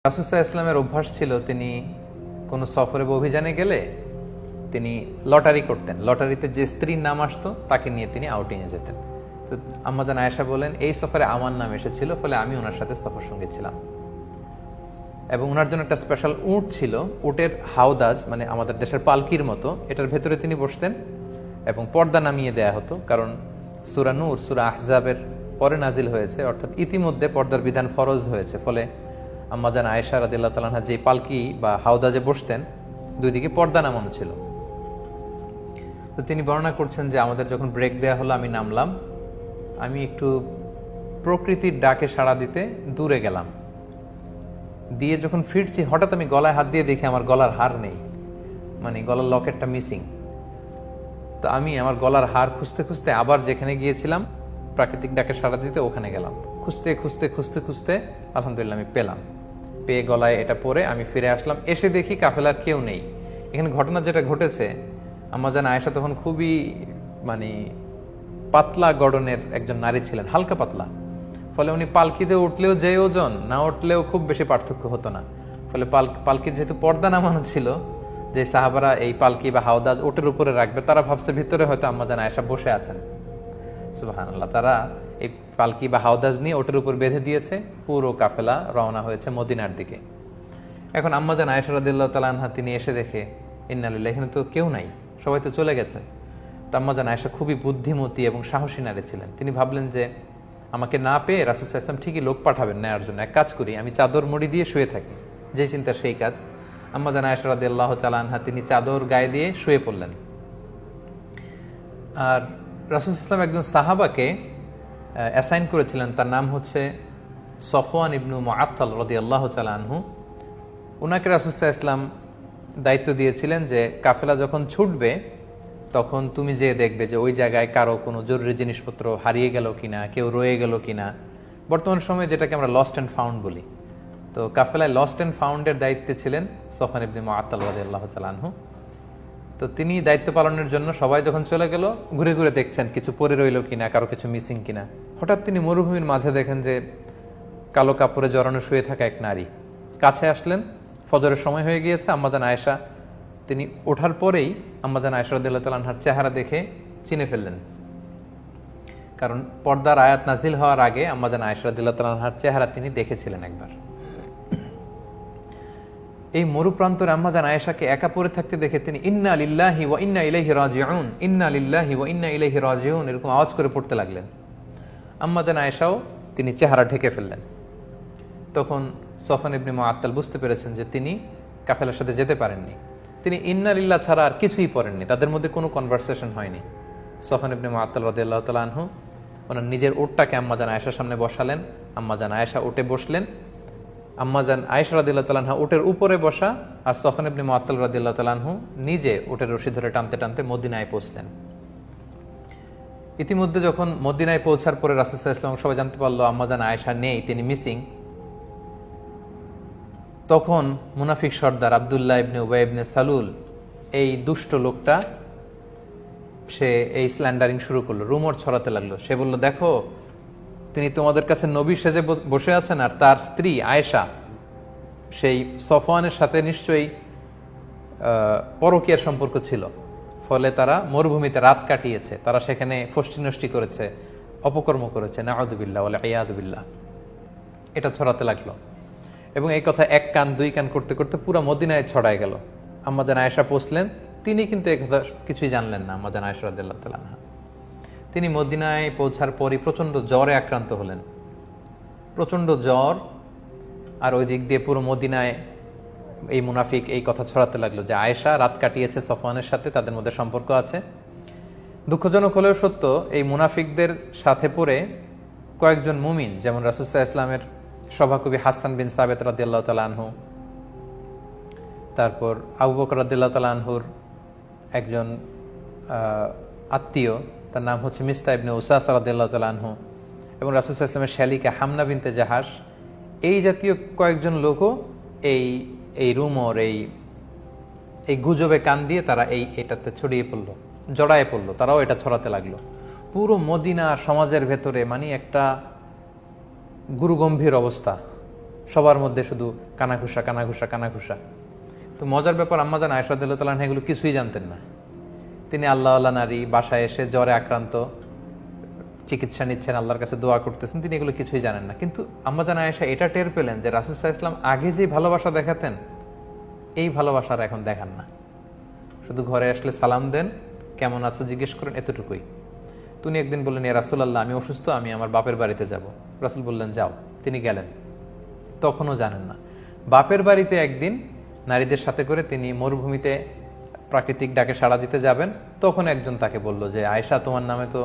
রাসূল সাল্লাল্লাহু আলাইহি ওয়াসাল্লামের অভ্যাস ছিল তিনি কোনো সফরে বা অভিযানে গেলে তিনি লটারি করতেন। লটারিতে যে স্ত্রীর নাম আসতো তাকে নিয়ে তিনি আউটিংয়ে যেতেন। তো আম্মা জান আয়েশা বলেন, এই সফরে আমার নাম এসেছিল, ফলে আমি ওনার সাথে সফর সঙ্গী ছিলাম। এবং ওনার জন্য একটা স্পেশাল উট ছিল, উটের হাওদাজ, মানে আমাদের দেশের পালকির মতো, এটার ভেতরে তিনি বসতেন এবং পর্দা নামিয়ে দেয়া হতো, কারণ সূরা নূর, সূরা আহজাবের পরে নাজিল হয়েছে, অর্থাৎ ইতিমধ্যে পর্দার বিধান ফরজ হয়েছে। ফলে আম্মা জান আয়েশা রাদিয়াল্লাহু তাআলা আনহা যে পালকি বা হাওদাজে বসতেন, দুই দিকে পর্দা নামানো ছিল। তো তিনি বর্ণনা করছেন যে আমাদের যখন ব্রেক দেয়া হলো, আমি নামলাম, আমি একটু প্রকৃতির ডাকে সাড়া দিতে দূরে গেলাম, দিয়ে যখন ফিরছি হঠাৎ আমি গলায় হাত দিয়ে দেখি আমার গলার হার নেই, মানে গলার লকেটটা মিসিং। তো আমি আমার গলার হার খুঁজতে খুঁজতে আবার যেখানে গিয়েছিলাম প্রাকৃতিক ডাকে সাড়া দিতে, ওখানে গেলাম। খুঁজতে খুঁজতে খুঁজতে খুঁজতে আলহামদুলিল্লাহ আমি পেলাম, পেয়ে গলায় এটা পরে আমি ফিরে আসলাম। এসে দেখি কাফেলার কেউ নেই। এখানে ঘটনা যেটা ঘটেছে, আম্মা জান আয়েশা তখন খুবই মানে পাতলা গড়নের একজন নারী ছিলেন, হালকা পাতলা। ফলে উনি পালকিতে উঠলেও যে ওজন, না উঠলেও খুব বেশি পার্থক্য হতো না। ফলে পালকির যেহেতু পর্দা নামানো ছিল, যে সাহাবারা এই পালকি বা হাওদাজ ওটের উপরে রাখবে, তারা ভাবছে ভিতরে হয়তো আম্মা জান আয়েশা বসে আছেন। সুবহানাল্লাহ। তারা এই পালকি বা হাওদাজ নিয়ে ওটের উপর বেঁধে দিয়েছে, পুরো কাফেলা রওনা হয়েছে মদিনার দিকে। এখন আম্মা জান আয়েশা রাদিয়াল্লাহু তাআলা আনহা তিনি এসে দেখে, ইন্না লিল্লাহি, এখানে তো কেউ নাই, সবাই তো চলে গেছে। তো আম্মা জান আয়েশা খুবই বুদ্ধিমতী এবং সাহসী নারী ছিলেন। তিনি ভাবলেন যে আমাকে না পেয়ে রাসূল সাল্লাল্লাহু আলাইহি ওয়াসাল্লাম ঠিকই লোক পাঠাবেন নেয়ার জন্য, এক কাজ করি, আমি চাদর মুড়ি দিয়ে শুয়ে থাকি। যে চিন্তা সেই কাজ। আম্মা জান আয়েশা রাদিয়াল্লাহু তাআলা আনহা তিনি চাদর গায়ে দিয়ে শুয়ে পড়লেন। আর রাসূল সাল্লাল্লাহু আলাইহি ওয়াসাল্লাম একজন সাহাবাকে অ্যাসাইন করেছিলেন, তার নাম হচ্ছে সফওয়ান ইবনু মুআত্তাল রাদিয়াল্লাহু তাআলা আনহু। ওনাকে রাসূল সাল্লাল্লাহু আলাইহি ওয়াসাল্লাম দায়িত্ব দিয়েছিলেন যে কাফেলা যখন ছুটবে তখন তুমি যে দেখবে যে ওই জায়গায় কারো কোনো জরুরি জিনিসপত্র হারিয়ে গেল কিনা, কেউ রয়ে গেল কিনা। বর্তমান সময়ে যেটাকে আমরা লস্ট অ্যান্ড ফাউন্ড বলি। তো কাফেলায় লস্ট অ্যান্ড ফাউন্ডের দায়িত্বে ছিলেন সফওয়ান ইবনে মুআত্তাল রাদিয়াল্লাহু তাআলা আনহু। তো তিনি দায়িত্ব পালনের জন্য সবাই যখন চলে গেল, ঘুরে ঘুরে দেখছেন কিছু পড়ে রইল কিনা, কারো কিছু মিসিং কিনা। হঠাৎ তিনি মরুভূমির মাঝে দেখেন যে কালো কাপড়ে জড়ানো শুয়ে থাকা এক নারী। কাছে আসলেন, ফজরের সময় হয়ে গিয়েছে। আম্মা জান আয়েশা তিনি ওঠার পরেই আম্মা জান আয়েশা রাদিয়াল্লাহু তাআলা আনহার চেহারা দেখে চিনে ফেললেন, কারণ পর্দার আয়াত নাজিল হওয়ার আগে আম্মা জান আয়েশা রাদিয়াল্লাহু তাআলা আনহার চেহারা তিনি দেখেছিলেন একবার। এই মরুপ্রান্তরে আম্মা জান আয়েশাকে একা পড়ে থাকতে দেখে তিনি ইন্না লিল্লাহি ওয়া ইন্না ইলাইহি রাজিউন, ইন্না লিল্লাহি ওয়া ইন্না ইলাইহি রাজিউন এরকম আওয়াজ করে পড়তে লাগলেন। আম্মা জান আয়েশাও তিনি চেহারা ঢেকে ফেললেন। তখন সফওয়ান ইবনে মুআত্তাল বুঝতে পেরেছেন যে তিনি কাফেলার সাথে যেতে পারেননি। তিনি ইন্না লিল্লাহ ছাড়া আর কিছুই পড়েননি, তাদের মধ্যে কোনো কনভারসেশন হয়নি। সফওয়ান ইবনে মুআত্তাল রাদিয়াল্লাহু তাআলা আনহু ওনার নিজের উটটাকে আম্মা জান আয়েশার সামনে বসালেন। আম্মা জান আয়েশা উটে বসলেন। আম্মা জান আয়েশা রাদিয়াল্লাহু তাআলা আনহা উটের উপরে বসা, আর সফওয়ান ইবনে মুআত্তাল রাদিয়াল্লাহু তাআলা আনহু নিজে উটের রশি ধরে টানতে টানতে মদিনায় পৌঁছলেন। ইতিমধ্যে যখন মদিনায় পৌঁছার পরে রাসূল সাল্লাল্লাহু আলাইহি ওয়াসাল্লাম সবাই জানতে পারলো আম্মা জান আয়েশা নেই, তিনি মিসিং। তখন মুনাফিক সর্দার আব্দুল্লাহ ইবনে উবাই ইবনে সালুল, এই দুষ্ট লোকটা, সে এই স্ল্যান্ডারিং শুরু করলো, রুমর ছড়াতে লাগলো। সে বলল, দেখো তিনি তোমাদের কাছে নবী সেজে বসে আছেন, আর তার স্ত্রী আয়েশা সেই সফওয়ানের সাথে নিশ্চয়ই পরকীয়ার সম্পর্ক ছিল, ফলে তারা মরুভূমিতে রাত কাটিয়েছে, তারা সেখানে ফষ্টি নষ্টি করেছে, অপকর্ম করেছে, নাউযুবিল্লাহ ওয়াল ইয়াযু বিল্লাহ। এটা ছড়াতে লাগলো এবং এই কথা এক কান দুই কান করতে করতে পুরো মদিনায় ছড়ায় গেল। আম্মা জান আয়েশা পৌঁছলেন, তিনি কিন্তু এই কথা কিছুই জানলেন না। আম্মা জান আয়েশা রাদিয়াল্লাহু তাআলা আনহা তিনি মদিনায় পৌঁছার পরই প্রচণ্ড জ্বরে আক্রান্ত হলেন, প্রচণ্ড জ্বর। আর ওই দিক দিয়ে পুরো মদিনায় এই মুনাফিক এই কথা ছড়াতে লাগলো যে আয়েশা রাত কাটিয়েছে সফওয়ানের সাথে, তাদের মধ্যে সম্পর্ক আছে। দুঃখজনক হলেও সত্য, এই মুনাফিকদের সাথে পড়ে কয়েকজন মুমিন, যেমন রাসূল সাল্লাল্লাহু আলাইহি ওয়াসাল্লামের সভাকবি হাসান বিন সাবিত রাদিয়াল্লাহু তাআলা আনহু, তারপর আবু বকর রাদিয়াল্লাহু তাআলা আনহুর একজন আত্মীয়, তার নাম হচ্ছে মিস্তা ইবনে উসাসা রাদিয়াল্লাহু তাআলা আনহু, এবং রাসূল সাল্লাল্লাহু আলাইহি ওয়াসাল্লামের শালিকা হামনা বিনতে জাহাশ, এই জাতীয় কয়েকজন লোকও এই রুমর, এই গুজবে কান দিয়ে তারা এটাতে ছড়িয়ে পড়লো, জড়ায় পড়লো, তারাও এটা ছড়াতে লাগলো। পুরো মদিনা সমাজের ভেতরে মানে একটা গুরুগম্ভীর অবস্থা। সবার মধ্যে শুধু কানাঘুষা কানাঘুষা কানাঘুষা। তো মজার ব্যাপার, আম্মাজান আয়েশা রাদিয়াল্লাহু তাআলা আনহা এগুলো কিছুই জানতেন না। তিনি আল্লাহ আল্লাহ নারী, বাসায় এসে জ্বরে আক্রান্ত, চিকিৎসা নিচ্ছেন, আল্লাহর কাছে দোয়া করতেছেন, তিনি এগুলো কিছুই জানেন না। কিন্তু আম্মাজান আয়েশা এটা টের পেলেন যে রাসূল সাল্লাল্লাহু আলাইহি ওয়াসাল্লাম আগে যে ভালোবাসা দেখাতেন, এই ভালোবাসার এখন দেখান না। শুধু ঘরে আসলে সালাম দেন, কেমন আছো জিজ্ঞেস করেন, এতটুকুই। তিনি একদিন বললেন, ইয়া রাসূলুল্লাহ, আমি অসুস্থ, আমি আমার বাপের বাড়িতে যাব। রাসূল বললেন, যাও। তিনি গেলেন, তখনও জানেন না। বাপের বাড়িতে একদিন নারীদের সাথে করে তিনি মরুভূমিতে প্রাকৃতিক ডাকে সাড়া দিতে যাবেন, তখন একজন তাকে বলল যে আয়েশা, তোমার নামে তো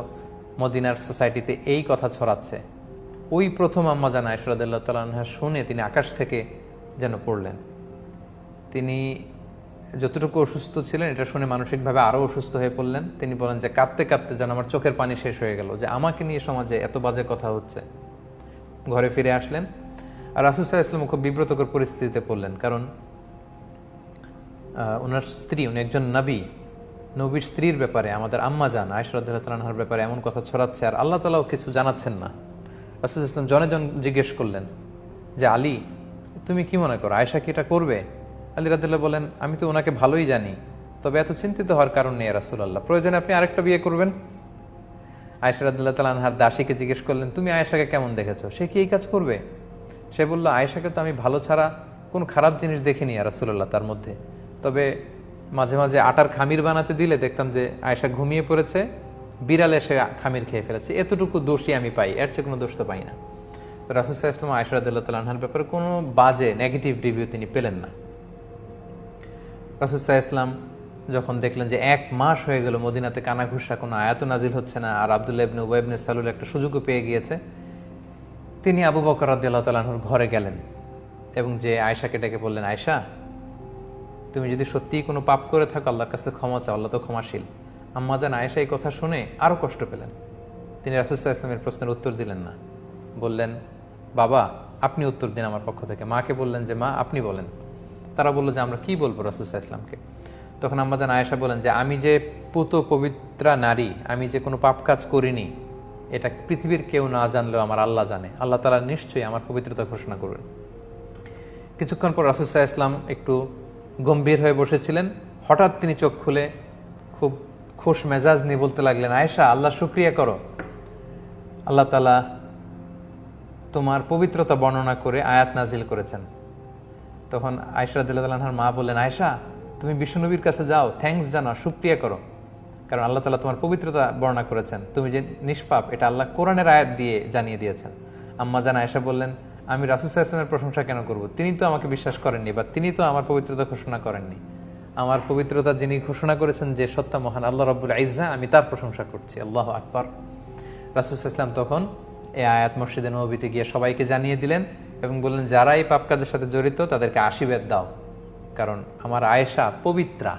মদিনার সোসাইটিতে এই কথা ছড়াচ্ছে। ওই প্রথম আম্মাজান আয়েশা রাদিয়াল্লাহু তাআলা আনহা শুনে তিনি আকাশ থেকে যেন পড়লেন। তিনি যতটুকু অসুস্থ ছিলেন এটা শুনে মানসিকভাবে আরও অসুস্থ হয়ে পড়লেন। তিনি বলেন যে কাঁদতে কাঁদতে যেন আমার চোখের পানি শেষ হয়ে গেল, যে আমাকে নিয়ে সমাজে এত বাজে কথা হচ্ছে। ঘরে ফিরে আসলেন, আর রাসূল সাল্লাল্লাহু আলাইহি ওয়াসাল্লাম খুব বিব্রতকর পরিস্থিতিতে পড়লেন, কারণ ওনার স্ত্রী, উনি একজন নবীর স্ত্রীর ব্যাপারে, আমাদের আম্মাজান আয়েশা রাদিয়াল্লাহু তাআলা আনহার ব্যাপারে এমন কথা ছড়াচ্ছে, আর আল্লাহ তাআলাও কিছু জানাচ্ছেন না। রাসূল সাল্লাল্লাহু আলাইহি ওয়াসাল্লাম জনে জন জিজ্ঞেস করলেন যে আলী, তুমি কি মনে করো, আয়েশা কি এটা করবে? আলী রাদিয়াল্লাহু বলেন, আমি তো ওনাকে ভালোই জানি, তবে এত চিন্তিত হওয়ার কারণ নেই রাসূলুল্লাহ, প্রয়োজনে আপনি আরেকটা বিয়ে করবেন। আয়েশা রাদিয়াল্লাহু তাআলা আনহার দাসীকে জিজ্ঞেস করলেন, তুমি আয়েশাকে কেমন দেখেছো, সে কি এই কাজ করবে? সে বলল, আয়েশাকে তো আমি ভালো ছাড়া কোনো খারাপ জিনিস দেখিনি রাসূলুল্লাহ তার মধ্যে, তবে মাঝে মাঝে আটার খামির বানাতে দিলে দেখতাম যে আয়েশা ঘুমিয়ে পড়েছে, বিড়াল এসে খামির খেয়ে ফেলেছে, এতটুকু দোষই আমি পাই, এর চেয়ে কোনো দোষ তো পাই না। তো রাসূল সাল্লাল্লাহু আলাইহি ওয়াসাল্লাম আয়েশা রাদিয়াল্লাহু তাআলা আনহার ব্যাপারে কোনো বাজে নেগেটিভ রিভিউ তিনি পেলেন না। রাসূল সাল্লাল্লাহু আলাইহি ওয়াসাল্লাম যখন দেখলেন যে 1 মাস হয়ে গেল মদিনাতে কানাঘুষা, কোনো আয়াত নাজিল হচ্ছে না, আর আব্দুল্লাহ ইবনে উবাই ইবনে সালুল একটা সুযোগও পেয়ে গিয়েছে, তিনি আবু বকর রাদিয়াল্লাহু তাআলা আনহুর ঘরে গেলেন এবং যে আয়েশাকে ডেকে বললেন, আয়েশা, তুমি যদি সত্যিই কোনো পাপ করে থাকো আল্লাহর কাছে ক্ষমা চাও, আল্লাহ তো ক্ষমাশীল। আম্মাজান আয়েশা এই কথা শুনে আরও কষ্ট পেলেন। তিনি রাসূল সাল্লাল্লাহু আলাইহি ওয়াসাল্লামের প্রশ্নের উত্তর দিলেন না, বললেন, বাবা আপনি উত্তর দিন আমার পক্ষ থেকে। মাকে বললেন যে মা আপনি বলেন। তারা বলল যে আমরা কি বলবো রাসূল সাল্লাল্লাহু আলাইহি ওয়াসাল্লামকে। তখন আম্মাজান আয়েশা বলেন যে আমি যে পুত পবিত্রা নারী, আমি যে কোনো পাপ কাজ করিনি, এটা পৃথিবীর কেউ না জানলেও আমার আল্লাহ জানে, আল্লাহ তাআলা নিশ্চয়ই আমার পবিত্রতা ঘোষণা করবেন। কিছুক্ষণ পর রাসূল সাল্লাল্লাহু আলাইহি ওয়াসাল্লাম একটু গম্ভীর হয়ে বসেছিলেন, হঠাৎ তিনি চোখ খুলে খুব খুশ মেজাজ নিয়ে বলতে লাগলেন, আয়েশা আল্লাহ শুকরিয়া করো, আল্লাহ তাআলা তোমার পবিত্রতা বর্ণনা করে আয়াত নাজিল করেছেন। তখন আয়েশা রাদিয়াল্লাহু তাআলা আনহার মা বললেন, আয়েশা তুমি বিশ্বনবীর কাছে যাও, থ্যাঙ্কস জানাও, শুকরিয়া করো, কারণ আল্লাহ তাআলা তোমার পবিত্রতা বর্ণনা করেছেন, তুমি যে নিষ্পাপ এটা আল্লাহ কোরআনের আয়াত দিয়ে জানিয়ে দিয়েছেন। আম্মাজান আয়েশা বললেন, আমি রাসূল সাল্লাল্লাহু আলাইহি ওয়াসাল্লামের প্রশংসা কেন করব, তিনি তো আমাকে বিশ্বাস করেননি, বা তিনি তো আমার পবিত্রতা ঘোষণা করেননি। আমার পবিত্রতা যিনি ঘোষণা করেছেন যে সত্তা মহান আল্লাহ রাব্বুল ইজ্জা, আমি তার প্রশংসা করছি, আল্লাহু আকবার। রাসূল সাল্লাল্লাহু আলাইহি ওয়াসাল্লাম তখন এই আয়াত মসজিদে নববীতে গিয়ে সবাইকে জানিয়ে দিলেন এবং বললেন, যারা এই পাপ কাজের সাথে জড়িত তাদেরকে আশীর্বাদ দাও, কারণ আমার আয়েশা পবিত্রা,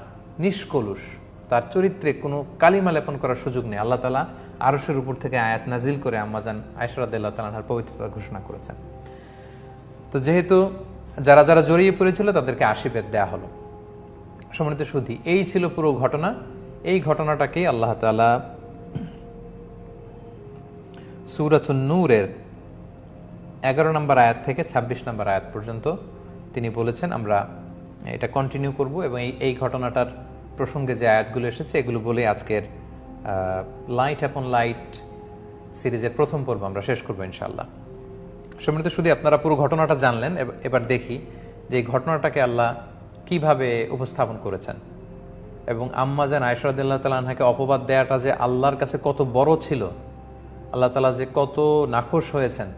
নিষ্কলুষ, তার চরিত্রে কোনো কালিমা লেপন করার সুযোগ নেই। আল্লাহ তাআলা আরশের উপর থেকে আয়াত নাজিল করে আম্মাজান আয়েশা রাদিয়াল্লাহু তাআলা আনহার পবিত্রতা ঘোষণা করেছেন। তো যেহেতু যারা যারা জড়িয়ে পড়েছিল তাদেরকে আশীর্বাদ দেয়া হলো। সম্মানিত সুধী, এই ছিল পুরো ঘটনা। এই ঘটনাটাকেই আল্লাহ তাআলা সূরাতুন নূরের 11 নম্বর আয়াত থেকে 26 নম্বর আয়াত পর্যন্ত তিনি বলেছেন। আমরা এটা কন্টিনিউ করব এবং এই ঘটনাটার প্রসঙ্গে যে আয়াতগুলো এসেছে এগুলো বলে আজকের লাইট আপন লাইট সিরিজের প্রথম পর্ব আমরা শেষ করবো ইনশাআল্লাহ। সম্মানিত শুধু আপনারা পুরো ঘটনাটা জানলেন, এবার দেখি যে এই ঘটনাটাকে আল্লাহ কিভাবে উপস্থাপন করেছেন এবং আম্মাজান আয়েশা রাদিয়াল্লাহু তাআলা আনহাকে অপবাদ দেওয়াটা যে আল্লাহর কাছে কত বড় ছিল, আল্লাহ তাআলা যে কত নাখোশ হয়েছেন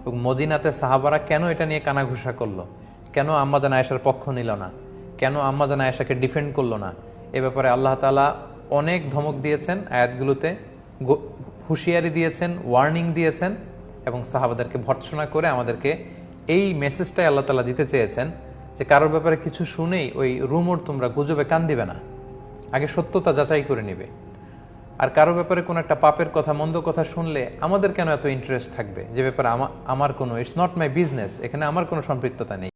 এবং মদিনাতে সাহাবারা কেন এটা নিয়ে কানাঘুষা করলো, কেন আম্মাজান আয়েশার পক্ষ নিল না, কেন আম্মাজান আয়েশাকে ডিফেন্ড করলো না, এ ব্যাপারে আল্লাহ তাআলা অনেক ধমক দিয়েছেন আয়াতগুলোতে, হুঁশিয়ারি দিয়েছেন, ওয়ার্নিং দিয়েছেন এবং সাহাবাদেরকে ভর্ৎসনা করে আমাদেরকে এই মেসেজটাই আল্লাহ তাআলা দিতে চেয়েছেন যে কারোর ব্যাপারে কিছু শুনেই ওই রুমর তোমরা গুজবে কান দিবে না, আগে সত্যতা যাচাই করে নিবে। আর কারো ব্যাপারে কোনো একটা পাপের কথা, মন্দ কথা শুনলে আমাদের কেন এত ইন্টারেস্ট থাকবে, যে ব্যাপারে আমার কোনো, ইটস নট মাই বিজনেস, এখানে আমার কোনো সম্পৃক্ততা নেই।